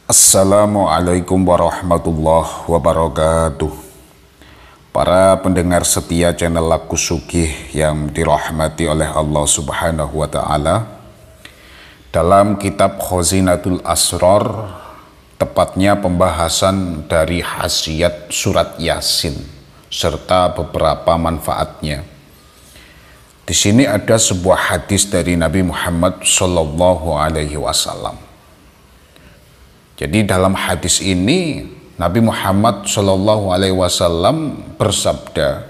Assalamualaikum warahmatullahi wabarakatuh. Para pendengar setia channel Laku Sugih yang dirahmati oleh Allah Subhanahu wa Ta'ala, dalam kitab Khazinatul Asrar, tepatnya pembahasan dari khasiat surat Yasin serta beberapa manfaatnya. Di sini ada sebuah hadis dari Nabi Muhammad Sallallahu Alaihi Wasallam. Jadi dalam hadis ini Nabi Muhammad Shallallahu Alaihi Wasallam bersabda,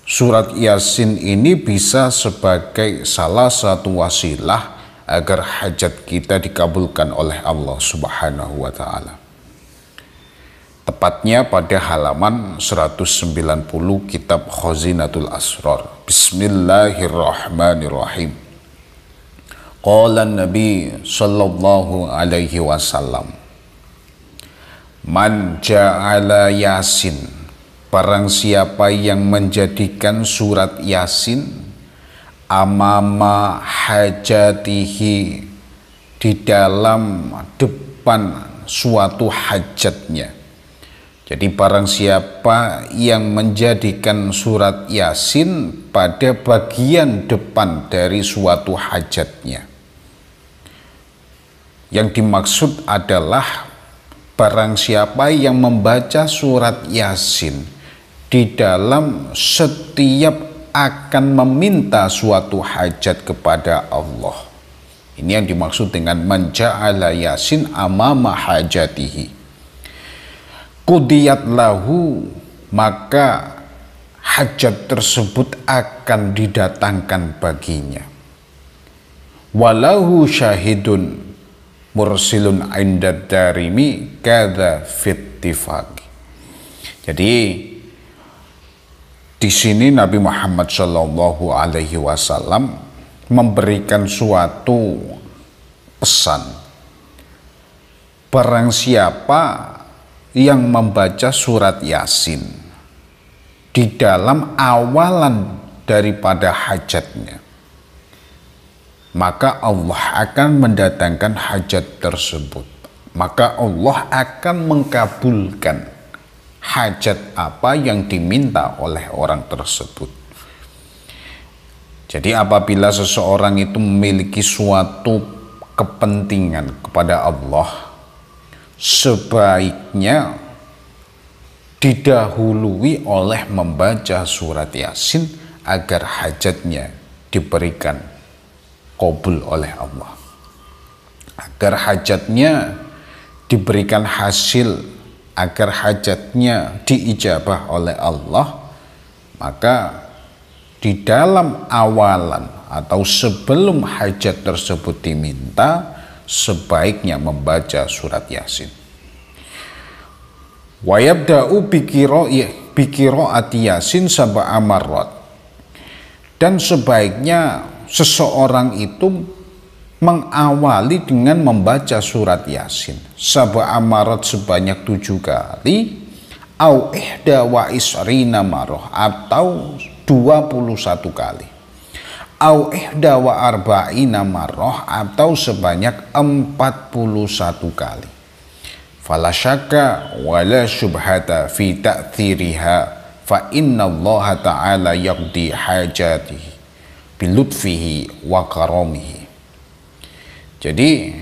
surat Yasin ini bisa sebagai salah satu wasilah agar hajat kita dikabulkan oleh Allah Subhanahu wa Ta'ala. Tepatnya pada halaman 190 kitab Khazinatul Asrar. Bismillahirrahmanirrahim. Qala Nabi sallallahu alaihi wasallam, man ja'ala Yasin, barang siapa yang menjadikan surat Yasin amama hajatihi, di dalam depan suatu hajatnya. Jadi barang siapa yang menjadikan surat Yasin pada bagian depan dari suatu hajatnya. Yang dimaksud adalah barang siapa yang membaca surat Yasin di dalam setiap akan meminta suatu hajat kepada Allah. Ini yang dimaksud dengan man ja'ala Yasin amama hajatihi. Qudiyat lahu, maka hajat tersebut akan didatangkan baginya. Walahu syahidun mursilun indad darimi kada fittifaq. Jadi di sini Nabi Muhammad Shallallahu Alaihi Wasallam memberikan suatu pesan. Barang siapa yang membaca surat Yasin di dalam awalan daripada hajatnya, maka Allah akan mendatangkan hajat tersebut. Maka Allah akan mengkabulkan hajat apa yang diminta oleh orang tersebut. Jadi apabila seseorang itu memiliki suatu kepentingan kepada Allah, sebaiknya didahului oleh membaca surat Yasin agar hajatnya diberikan qabul oleh Allah, agar hajatnya diberikan hasil, agar hajatnya diijabah oleh Allah. Maka di dalam awalan atau sebelum hajat tersebut diminta, sebaiknya membaca surat Yasin. Wa yabda'u biqiraati Yasin sab'a marrat, dan sebaiknya seseorang itu mengawali dengan membaca surat Yasin sab'a marrat sebanyak 7 kali, au ihda wa isrina marrah, atau 21 kali, au ihda wa arba'ina marrah, atau sebanyak 41 kali. Fala syakka wala syubhata fi ta'thiriha, fa inna Allah ta'ala yaqdi hajatihi bilutfihi wa karamihi. Jadi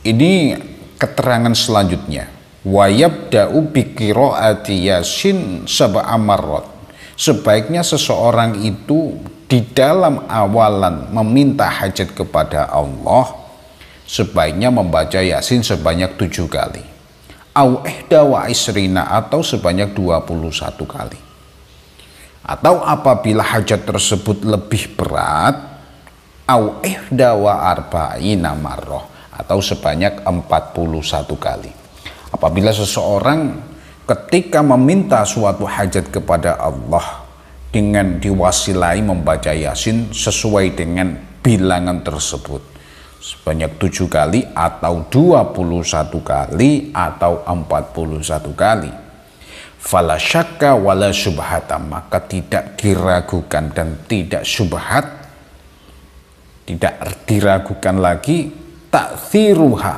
ini keterangan selanjutnya. Wa yabda'u biqiraati Yasin sab'a marrat. Sebaiknya seseorang itu di dalam awalan meminta hajat kepada Allah, sebaiknya membaca Yasin sebanyak 7 kali. Au ihda wa isrina, atau sebanyak 21 kali. Atau apabila hajat tersebut lebih berat, au ihda wa arba'ina marrah, atau sebanyak 41 kali. Apabila seseorang ketika meminta suatu hajat kepada Allah dengan diwasilai membaca Yasin sesuai dengan bilangan tersebut, sebanyak 7 kali atau 21 kali atau 41 kali, fala syakka wala syubhata, maka tidak diragukan dan tidak syubhat, tidak diragukan lagi ta'thiruha,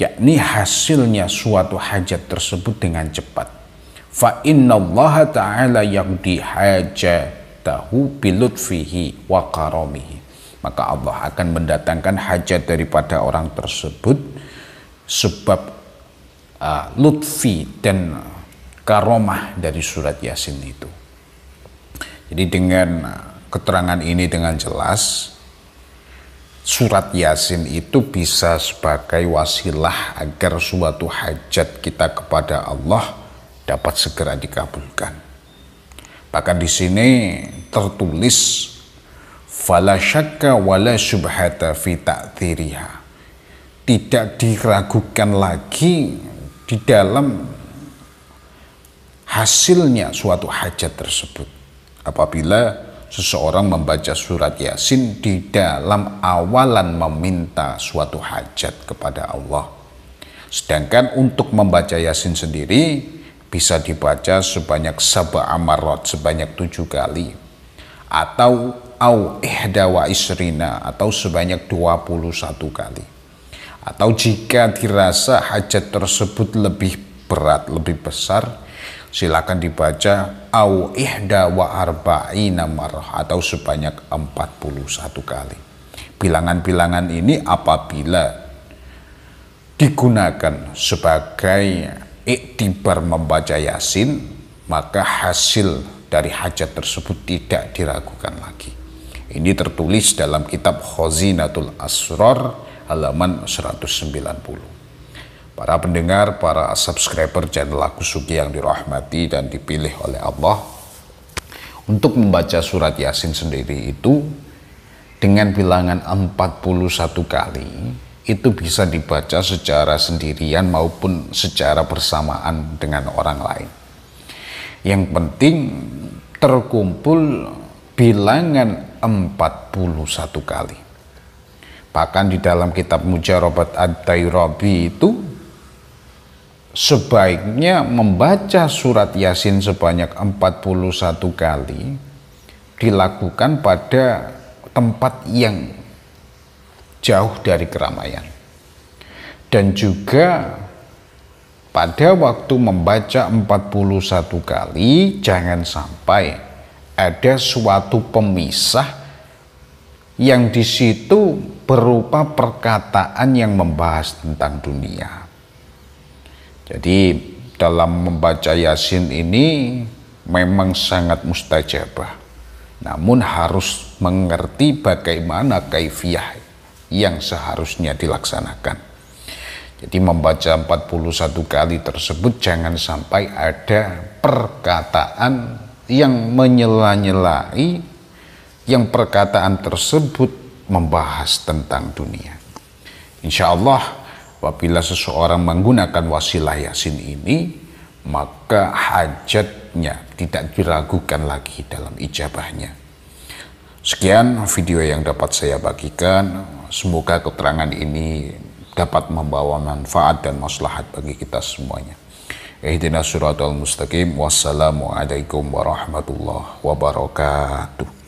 yakni hasilnya suatu hajat tersebut dengan cepat. Fa innallaha ta'ala yaqdi hajatahu bilutfihi wa karamihi. Maka Allah akan mendatangkan hajat daripada orang tersebut sebab lutfi dan karomah dari surat Yasin itu. Jadi dengan keterangan ini dengan jelas, surat Yasin itu bisa sebagai wasilah agar suatu hajat kita kepada Allah dapat segera dikabulkan. Bahkan di sini tertulis fala syakka wala syubhata fi ta'thiriha. Tidak diragukan lagi di dalam hasilnya suatu hajat tersebut apabila seseorang membaca surat Yasin di dalam awalan meminta suatu hajat kepada Allah. Sedangkan untuk membaca Yasin sendiri bisa dibaca sebanyak sab'a marrat, sebanyak 7 kali, atau ihda wa isrina, atau sebanyak 21 kali. Atau jika dirasa hajat tersebut lebih berat, lebih besar, silakan dibaca ihda wa arba'ina marrah, atau sebanyak 41 kali. Bilangan-bilangan ini apabila digunakan sebagai iktibar membaca Yasin, maka hasil dari hajat tersebut tidak diragukan lagi. Ini tertulis dalam kitab Khazinatul Asrar halaman 190. Para pendengar, para subscriber channel Aku Sugi yang dirahmati dan dipilih oleh Allah, untuk membaca surat Yasin sendiri itu dengan bilangan 41 kali itu bisa dibaca secara sendirian maupun secara bersamaan dengan orang lain. Yang penting terkumpul bilangan 41 kali. Bahkan di dalam kitab Mujarabat Ad-Dairabi itu sebaiknya membaca surat Yasin sebanyak 41 kali dilakukan pada tempat yang jauh dari keramaian. Dan juga pada waktu membaca 41 kali jangan sampai ada suatu pemisah yang di situ berupa perkataan yang membahas tentang dunia. Jadi dalam membaca Yasin ini memang sangat mustajabah, namun harus mengerti bagaimana kaifiyah yang seharusnya dilaksanakan. Jadi membaca 41 kali tersebut jangan sampai ada perkataan yang menyela-nyelai, yang perkataan tersebut membahas tentang dunia. Insya Allah apabila seseorang menggunakan wasilah Yasin ini, maka hajatnya tidak diragukan lagi dalam ijabahnya. Sekian video yang dapat saya bagikan. Semoga keterangan ini dapat membawa manfaat dan maslahat bagi kita semuanya. Ihdinas siratal mustaqim. Wassalamualaikum warahmatullahi wabarakatuh.